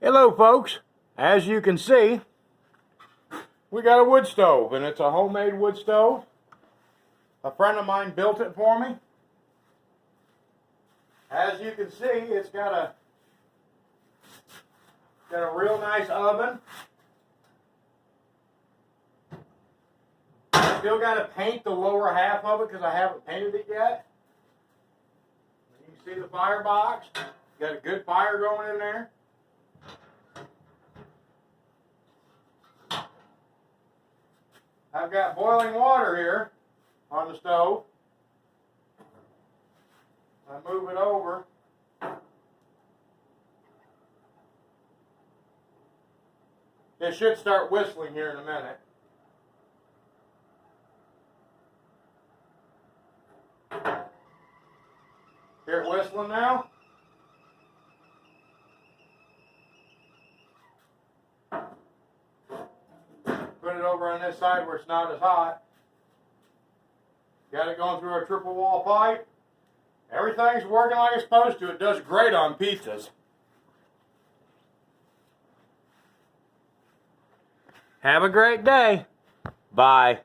Hello folks, as you can see, we got a wood stove, and it's a homemade wood stove. A friend of mine built it for me. As you can see, it's got a real nice oven. I still got to paint the lower half of it because I haven't painted it yet. You can see the firebox. Got a good fire going in there. I've got boiling water here on the stove. I move it over. It should start whistling here in a minute. Hear it whistling now? Put it over on this side where it's not as hot. Got it going through our triple wall pipe. Everything's working like it's supposed to. It does great on pizzas. Have a great day. Bye.